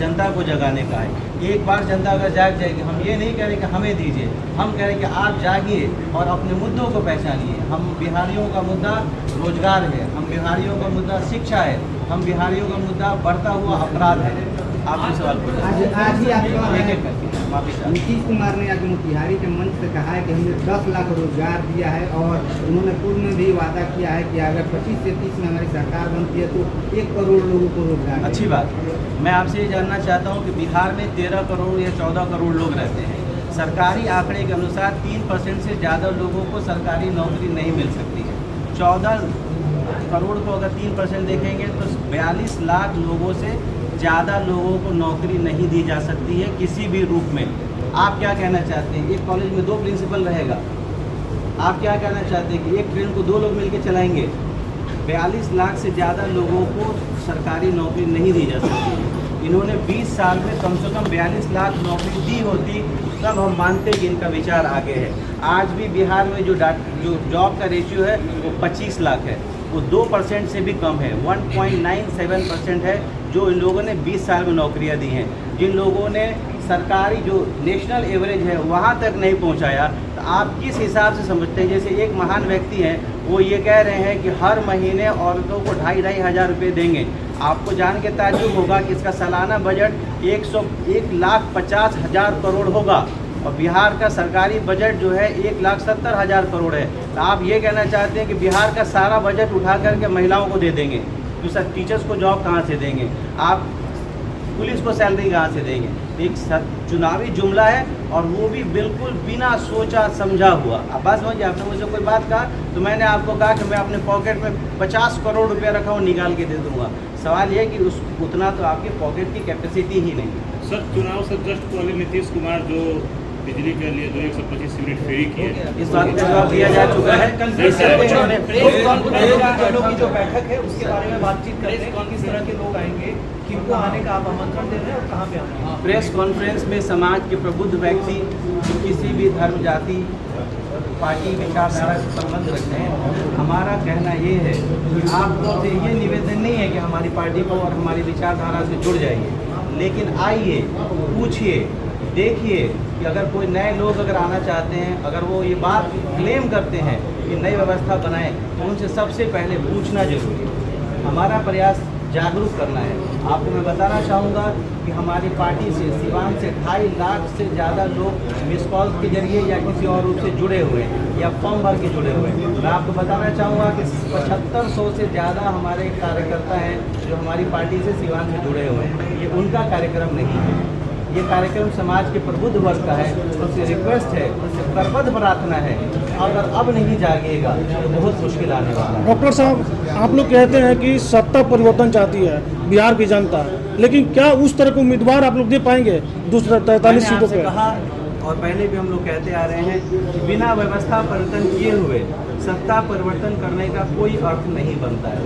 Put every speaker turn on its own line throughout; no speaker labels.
जनता को जगाने का है। एक बार जनता अगर जाग जाएगी, हम ये नहीं कह रहे कि हमें दीजिए, हम कह रहे कि आप जागिए और अपने मुद्दों को पहचानिए। हम बिहारियों का मुद्दा रोजगार है, हम बिहारियों का मुद्दा शिक्षा है, हम बिहारियों का मुद्दा बढ़ता हुआ अपराध है। आपसे सवाल
आज ही आप
नीतीश
कुमार ने आज मोतिहारी के मंच से कहा है कि हमने 10 लाख रोजगार दिया है और उन्होंने पूर्व में भी वादा किया है कि अगर 25 से 30 में हमारी सरकार बनती है तो 1 करोड़ लोगों को रोजगार।
अच्छी बात। मैं आपसे ये जानना चाहता हूँ कि बिहार में 13 करोड़ या 14 करोड़ लोग रहते हैं। सरकारी आंकड़े के अनुसार 3% से ज़्यादा लोगों को सरकारी नौकरी नहीं मिल सकती है। 14 करोड़ को अगर 3% देखेंगे तो 42 लाख लोगों से ज़्यादा लोगों को नौकरी नहीं दी जा सकती है किसी भी रूप में। आप क्या कहना चाहते हैं? एक कॉलेज में 2 प्रिंसिपल रहेगा, आप क्या कहना चाहते हैं कि एक ट्रेन को 2 लोग मिलकर चलाएंगे? 42 लाख से ज़्यादा लोगों को सरकारी नौकरी नहीं दी जा सकती। इन्होंने 20 साल में कम से कम 42 लाख नौकरी दी होती तब हम मानते कि इनका विचार आगे है। आज भी बिहार में जो जॉब का रेशियो है वो 25 लाख है, वो 2% से भी कम है। 1.97% है जो इन लोगों ने 20 साल में नौकरियां दी हैं। जिन लोगों ने सरकारी जो नेशनल एवरेज है वहाँ तक नहीं पहुँचाया, तो आप किस हिसाब से समझते हैं? जैसे एक महान व्यक्ति हैं, वो ये कह रहे हैं कि हर महीने औरतों को 2,500 हज़ार रुपये देंगे। आपको जान के ताज्जुब होगा कि इसका सालाना बजट 1,50,000 करोड़ होगा और बिहार का सरकारी बजट जो है 1,70,000 करोड़ है। तो आप ये कहना चाहते हैं कि बिहार का सारा बजट उठा करके महिलाओं को दे देंगे? तो सर टीचर्स को जॉब कहाँ से देंगे? आप पुलिस को सैलरी कहाँ से देंगे? एक चुनावी जुमला है और वो भी बिल्कुल बिना सोचा समझा हुआ। अब बात समझिए, आपने मुझसे कोई बात कहा तो मैंने आपको कहा कि मैं अपने पॉकेट में 50 करोड़ रुपया रखा हूँ, निकाल के दे दूँगा। सवाल ये कि उतना तो आपके पॉकेट की कैपेसिटी ही नहीं।
सर, चुनाव से जस्ट पहले नीतीश कुमार जो बिजली के लिए जो 125 यूनिट फ्री किए,
इस बात का जवाब दिया जा चुका है।
प्रेस की जो बैठक है उसके बारे में बातचीत करते हैं, किस तरह के लोग आएंगे, किनको आने का आप आमंत्रण दे रहे हैं और कहाँ पे आना है?
प्रेस कॉन्फ्रेंस में समाज के प्रबुद्ध व्यक्ति जो किसी भी धर्म, जाति, पार्टी, विचारधारा से संबंध रखते हैं, हमारा कहना ये है कि आप लोग से ये निवेदन नहीं है कि हमारी पार्टी को और हमारी विचारधारा से जुड़ जाइए, लेकिन आइए, पूछिए, देखिए कि अगर कोई नए लोग अगर आना चाहते हैं, अगर वो ये बात क्लेम करते हैं कि नई व्यवस्था बनाएं, तो उनसे सबसे पहले पूछना जरूरी है। हमारा प्रयास जागरूक करना है। आपको मैं बताना चाहूँगा कि हमारी पार्टी से सिवान से 2.5 लाख से ज़्यादा लोग मिस कॉल के जरिए या किसी और रूप से जुड़े हुए हैं या फॉर्म भर के जुड़े हुए हैं। मैं आपको बताना चाहूँगा कि 7500 से ज़्यादा हमारे कार्यकर्ता हैं जो हमारी पार्टी से सिवान से जुड़े हुए हैं। ये उनका कार्यक्रम नहीं है, ये कार्यक्रम समाज के प्रबुद्ध वर्ग का है। उनसे रिक्वेस्ट है, उनसे करबद्ध प्रार्थना है, अगर अब नहीं जागिएगा तो बहुत मुश्किल आने वाला है।
डॉक्टर साहब, आप लोग कहते हैं कि सत्ता परिवर्तन चाहती है बिहार की जनता, लेकिन क्या उस तरह के उम्मीदवार आप लोग दे पाएंगे दूसरे 43 सीटों पर?
कहा और पहले भी हम लोग कहते आ रहे हैं कि बिना व्यवस्था परिवर्तन किए हुए सत्ता परिवर्तन करने का कोई अर्थ नहीं बनता है।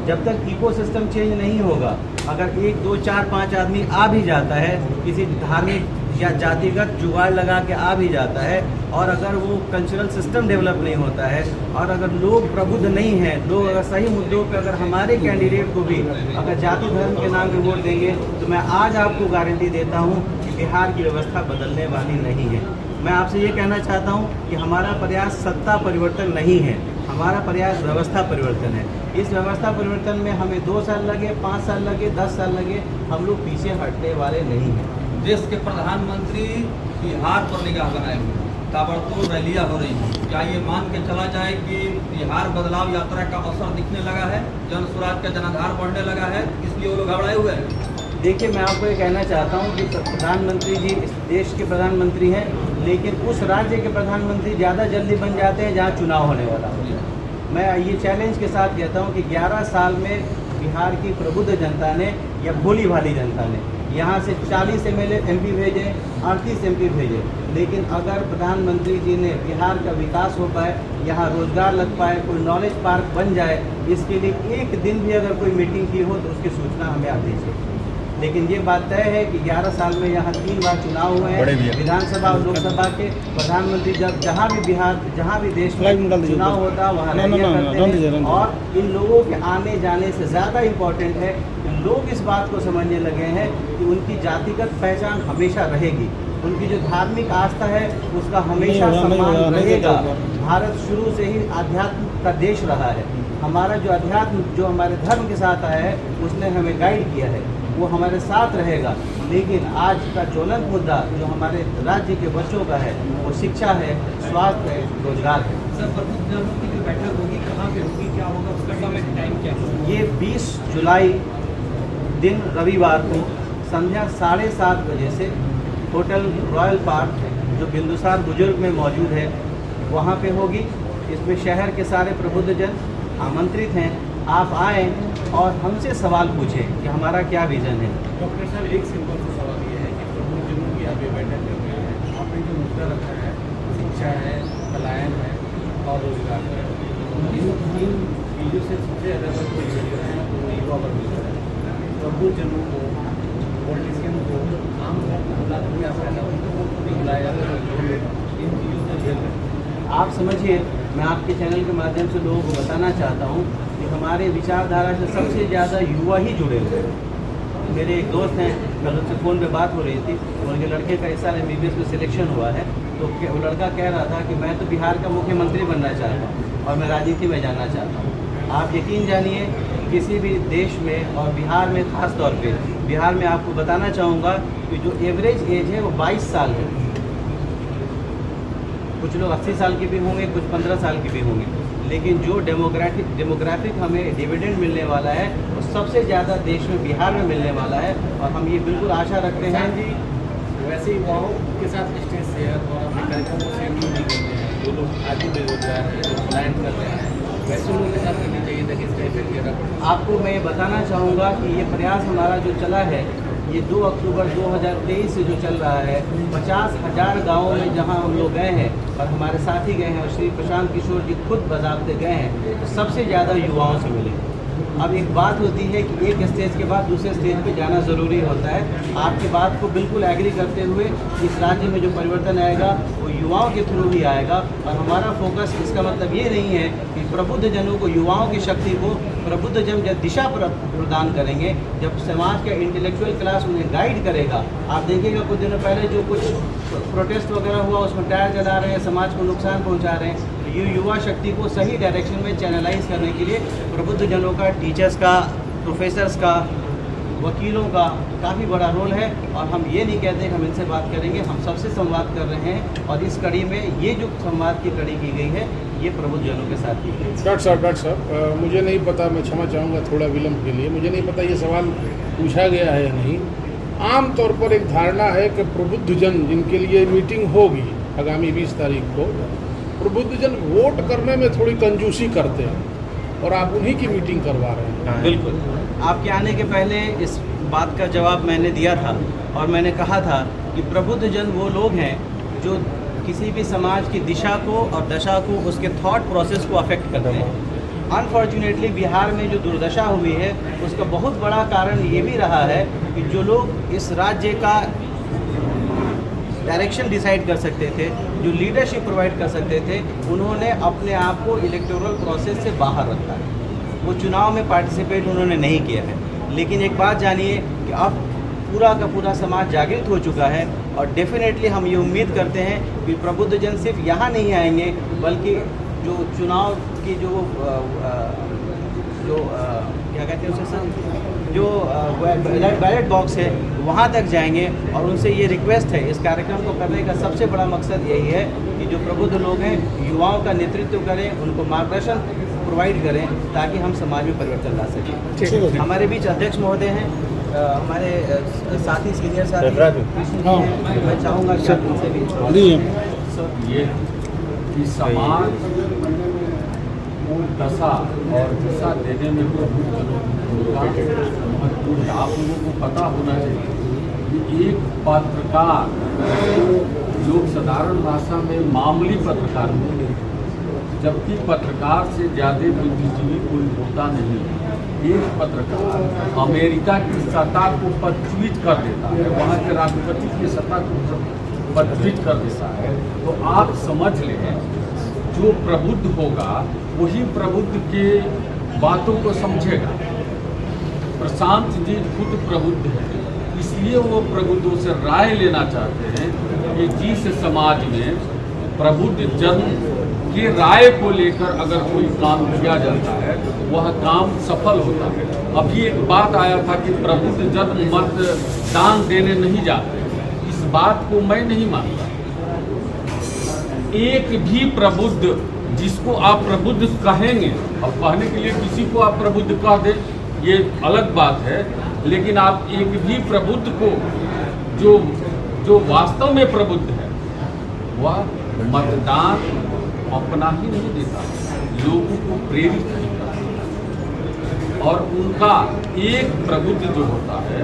जब तक इकोसिस्टम चेंज नहीं होगा, अगर 1, 2, 4, 5 आदमी आ भी जाता है, किसी धार्मिक या जातिगत जुगाड़ लगा के आ भी जाता है, और अगर वो कल्चरल सिस्टम डेवलप नहीं होता है, और अगर लोग प्रबुद्ध नहीं हैं, लोग अगर सही मुद्दों पे अगर हमारे कैंडिडेट को भी अगर जाति धर्म के नाम पे वोट देंगे, तो मैं आज आपको गारंटी देता हूँ कि बिहार की व्यवस्था बदलने वाली नहीं है। मैं आपसे ये कहना चाहता हूँ कि हमारा प्रयास सत्ता परिवर्तन नहीं है, हमारा प्रयास व्यवस्था परिवर्तन है। इस व्यवस्था परिवर्तन में हमें 2 साल लगे, 5 साल लगे, 10 साल लगे, हम लोग पीछे हटने वाले नहीं हैं।
देश के प्रधानमंत्री बिहार पर निगाह बनाए हुए ताबड़तोड़ रैलियां हो रही हैं। क्या ये मान के चला जाए कि बिहार बदलाव यात्रा का असर दिखने लगा है, जन स्वराज का जनाधार बढ़ने लगा है, इसलिए वो लोग घबराए हुए हैं?
देखिए, मैं आपको ये कहना चाहता हूँ कि प्रधानमंत्री जी इस देश के प्रधानमंत्री हैं, लेकिन उस राज्य के प्रधानमंत्री ज़्यादा जल्दी बन जाते हैं जहाँ चुनाव होने वाला हो। मैं ये चैलेंज के साथ कहता हूँ कि 11 साल में बिहार की प्रबुद्ध जनता ने या भोली भाली जनता ने यहाँ से 40 MLA MP भेजे, 38 MP भेजे, लेकिन अगर प्रधानमंत्री जी ने बिहार का विकास हो पाए, यहाँ रोजगार लग पाए, कोई नॉलेज पार्क बन जाए, इसके लिए एक दिन भी अगर कोई मीटिंग की हो तो उसकी सूचना हमें आप दीजिए। लेकिन ये बात तय है कि 11 साल में यहाँ 3 बार चुनाव हुए हैं, विधानसभा और लोकसभा के। प्रधानमंत्री जब जहाँ भी बिहार, जहाँ भी देश में चुनाव होता है वहाँ रैलियां करते हैं, और इन लोगों के आने जाने से ज़्यादा इम्पोर्टेंट है लोग इस बात को समझने लगे हैं कि उनकी जातिगत पहचान हमेशा रहेगी, उनकी जो धार्मिक आस्था है उसका हमेशा सम्मान रहेगा। भारत शुरू से ही आध्यात्म का देश रहा है। हमारा जो अध्यात्म जो हमारे धर्म के साथ आया है उसने हमें गाइड किया है, वो हमारे साथ रहेगा। लेकिन आज का ज्वलंत मुद्दा जो हमारे राज्य के बच्चों का है वो शिक्षा है, स्वास्थ्य है, रोजगार है।
सर, प्रबुद्ध जनों की जो बैठक होगी कहाँ पे होगी, क्या होगा, उसका समय टाइम क्या होगा?
ये 20 जुलाई दिन रविवार को संध्या 7:30 बजे से होटल रॉयल पार्क जो बिंदुसार बुजुर्ग में मौजूद है वहाँ पे होगी। इसमें शहर के सारे प्रबुद्धजन आमंत्रित हैं। आप आएँ और हमसे सवाल पूछें कि हमारा क्या विज़न है।
डॉक्टर साहब, एक सिंपल सा सवाल ये है कि प्रबुद्धजनों की आप ये बैठक कर रहे हैं, आपने जो मुद्दा रखा है शिक्षा है, पलायन है और रोजगार है, इन तीन चीज़ों से सबसे ज़्यादा अगर कोई जुड़े हैं तो वो युवा वर्ग है। प्रबुद्धजनों को, पॉलिटिशियन को, आम क्या फायदा उनको बुलाया जाता है, इन चीज़ों से झेल रहे हैं।
आप समझिए, मैं आपके चैनल के माध्यम से लोगों को बताना चाहता हूँ कि हमारे विचारधारा से सबसे ज़्यादा युवा ही जुड़े हुए हैं। मेरे एक दोस्त हैं, कल उनसे फ़ोन पे बात हो रही थी, उनके लड़के का इस साल MBBS में सिलेक्शन हुआ है, तो वो लड़का कह रहा था कि मैं तो बिहार का मुख्यमंत्री बनना चाहता हूँ और मैं राजनीति में जाना चाहता हूँ। आप यकीन जानिए किसी भी देश में और बिहार में ख़ास तौर पे बिहार में आपको बताना चाहूँगा कि जो एवरेज एज है वो 22 साल है। कुछ लोग 80 साल के भी होंगे, कुछ 15 साल के भी होंगे, लेकिन जो डेमोग्राफिक हमें डिविडेंड मिलने वाला है वो सबसे ज़्यादा देश में बिहार में मिलने वाला है। और हम ये बिल्कुल आशा रखते हैं
जी, वैसे युवाओं के साथ स्टेज शेयर और अपने कार्यक्रम को शेयर नहीं करते हैं, जो लोग आज भी बेरोजगार हैं, जो पलायन कर रहे हैं, वैसे लोगों के साथ करनी चाहिए ताकि इसका इफेक्ट ज़्यादा पड़े।
आपको मैं बताना चाहूँगा कि ये प्रयास हमारा जो चला है ये 2 अक्टूबर 2023 से जो चल रहा है, 50,000 गाँवों में जहाँ हम लोग गए हैं और हमारे साथी गए हैं और श्री प्रशांत किशोर जी खुद बजाबते गए हैं, तो सबसे ज़्यादा युवाओं से मिले। अब एक बात होती है कि एक स्टेज के बाद दूसरे स्टेज पे जाना ज़रूरी होता है। आपकी बात को बिल्कुल एग्री करते हुए इस राज्य में जो परिवर्तन आएगा वो युवाओं के थ्रू ही आएगा। और हमारा फोकस इसका मतलब ये नहीं है कि प्रबुद्ध जनों को, युवाओं की शक्ति को प्रबुद्ध जन जब दिशा प्रदान करेंगे, जब समाज का इंटेलेक्चुअल क्लास उन्हें गाइड करेगा। आप देखिएगा कुछ दिनों पहले जो कुछ प्रोटेस्ट वगैरह हुआ उसमें टायर जला रहे हैं, समाज को नुकसान पहुँचा रहे हैं। ये युवा शक्ति को सही डायरेक्शन में चैनलाइज करने के लिए प्रबुद्ध जनों का, टीचर्स का, प्रोफेसर्स का, वकीलों का काफ़ी बड़ा रोल है। और हम ये नहीं कहते कि हम इनसे बात करेंगे, हम सबसे संवाद कर रहे हैं। और इस कड़ी में ये जो संवाद की कड़ी की गई है ये प्रबुद्ध जनों के साथ की गई है।
डॉक्टर साहब, मुझे नहीं पता, मैं क्षमा चाहूँगा थोड़ा विलम्ब के लिए, मुझे नहीं पता ये सवाल पूछा गया है या नहीं। आम तौर पर एक धारणा है कि प्रबुद्धजन जिनके लिए मीटिंग होगी आगामी 20 तारीख को, प्रबुद्धजन वोट करने में थोड़ी कंजूसी करते हैं और आप उन्हीं की मीटिंग करवा रहे हैं।
बिल्कुल, आपके आने के पहले इस बात का जवाब मैंने दिया था और मैंने कहा था कि प्रबुद्ध जन वो लोग हैं जो किसी भी समाज की दिशा को और दशा को, उसके थॉट प्रोसेस को अफेक्ट करते हैं। अनफॉर्चुनेटली बिहार में जो दुर्दशा हुई है उसका बहुत बड़ा कारण ये भी रहा है कि जो लोग इस राज्य का डायरेक्शन डिसाइड कर सकते थे, जो लीडरशिप प्रोवाइड कर सकते थे, उन्होंने अपने आप को इलेक्टोरल प्रोसेस से बाहर रखा है। वो चुनाव में पार्टिसिपेट उन्होंने नहीं किया है। लेकिन एक बात जानिए कि अब पूरा का पूरा समाज जागृत हो चुका है और डेफिनेटली हम ये उम्मीद करते हैं कि प्रबुद्ध जन सिर्फ यहाँ नहीं आएंगे बल्कि जो चुनाव की जो क्या कहते हैं उसे सर, जो बैलेट बॉक्स है वहाँ तक जाएंगे। और उनसे ये रिक्वेस्ट है, इस कार्यक्रम को करने का सबसे बड़ा मकसद यही है कि जो प्रबुद्ध लोग हैं युवाओं का नेतृत्व करें, उनको मार्गदर्शन प्रोवाइड करें ताकि हम समाज में परिवर्तन ला सकें। हमारे बीच अध्यक्ष महोदय हैं, हमारे साथी सीनियर साथी कृष्ण जी हैं। मैं चाहूँगा कि आप उनसे भी
ये कि समाज को दशा और दिशा देने में महत्वपूर्ण। आप लोगों को पता होना चाहिए कि एक पत्रकार, लोग साधारण भाषा में मामूली पत्रकार होते हैं, जबकि पत्रकार से ज़्यादा बुद्धिजीवी कोई होता नहीं। एक पत्रकार अमेरिका की सत्ता को पदच्युत कर देता है, वहाँ के राष्ट्रपति की सत्ता को पदच्युत कर देता है। तो आप समझ लें, जो प्रबुद्ध होगा वही प्रबुद्ध के बातों को समझेगा। प्रशांत जी खुद प्रबुद्ध हैं, इसलिए वो प्रबुद्धों से राय लेना चाहते हैं कि जिस समाज में प्रबुद्ध जन की राय को लेकर अगर कोई काम किया जाता है वह काम सफल होता है। अभी एक बात आया था कि प्रबुद्ध जन मतदान देने नहीं जाते, इस बात को मैं नहीं मानता। एक भी प्रबुद्ध जिसको आप प्रबुद्ध कहेंगे, अब कहने के लिए किसी को आप प्रबुद्ध कह दें ये अलग बात है, लेकिन आप एक भी प्रबुद्ध को जो वास्तव में प्रबुद्ध है वह मतदान अपना ही नहीं देता, लोगों को प्रेरित नहीं करता। और उनका एक प्रबुद्ध जो होता है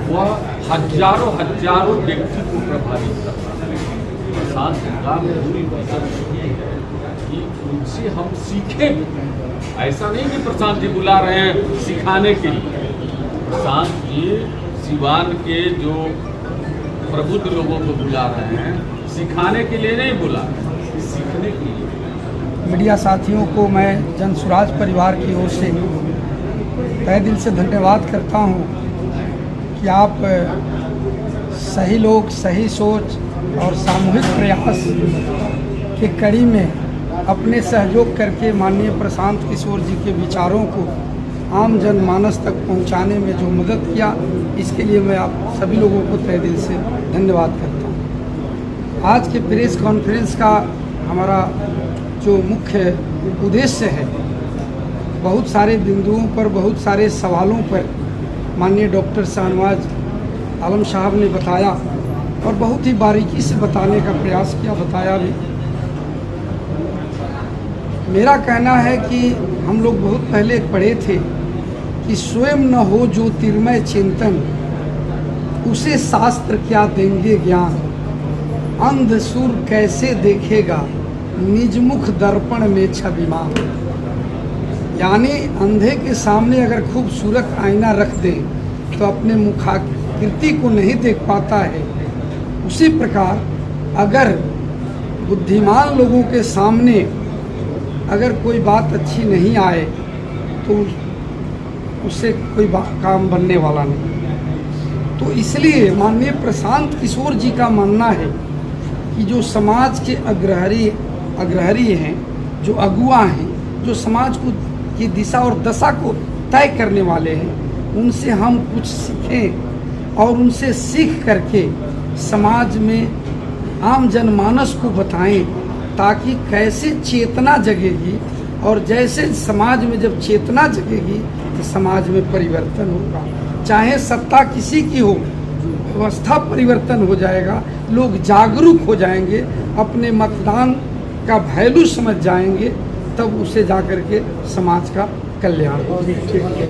वह हजारों व्यक्ति को प्रभावित करता है। प्रशांत जी का पूरी कोशिश ये है कि उनसे हम सीखें। ऐसा नहीं कि प्रशांत जी बुला रहे हैं सिखाने के लिए, प्रशांत जी सिवान के जो प्रबुद्ध लोगों को बुला रहे हैं सिखाने के लिए नहीं बुला, सीखने के लिए।
मीडिया साथियों को मैं जन स्वराज परिवार की ओर से तहे दिल से धन्यवाद करता हूं कि आप सही लोग, सही सोच और सामूहिक प्रयास की कड़ी में अपने सहयोग करके माननीय प्रशांत किशोर जी के विचारों को आम जनमानस तक पहुंचाने में जो मदद किया, इसके लिए मैं आप सभी लोगों को तहे दिल से धन्यवाद करता हूं। आज के प्रेस कॉन्फ्रेंस का हमारा जो मुख्य उद्देश्य है, बहुत सारे बिंदुओं पर, बहुत सारे सवालों पर माननीय डॉक्टर शाहनवाज आलम साहब ने बताया और बहुत ही बारीकी से बताने का प्रयास किया, बताया भी। मेरा कहना है कि हम लोग बहुत पहले पढ़े थे कि स्वयं न हो ज्योतिर्मय चिंतन, उसे शास्त्र क्या देंगे ज्ञान, अंध सुर कैसे देखेगा निज मुख दर्पण में छविमान। यानी अंधे के सामने अगर खूबसूरत आईना रख दें तो अपने मुखाकृति को नहीं देख पाता है। उसी प्रकार अगर बुद्धिमान लोगों के सामने अगर कोई बात अच्छी नहीं आए तो उससे कोई काम बनने वाला नहीं। तो इसलिए माननीय प्रशांत किशोर जी का मानना है कि जो समाज के अग्रहरी हैं, जो अगुआ हैं, जो समाज को की दिशा और दशा को तय करने वाले हैं, उनसे हम कुछ सीखें और उनसे सीख करके समाज में आम जनमानस को बताएं, ताकि कैसे चेतना जगेगी और जैसे समाज में जब चेतना जगेगी तो समाज में परिवर्तन होगा। चाहे सत्ता किसी की हो, व्यवस्था परिवर्तन हो जाएगा, लोग जागरूक हो जाएंगे, अपने मतदान का वैल्यू समझ जाएंगे, तब उसे जाकर के समाज का कल्याण होगा।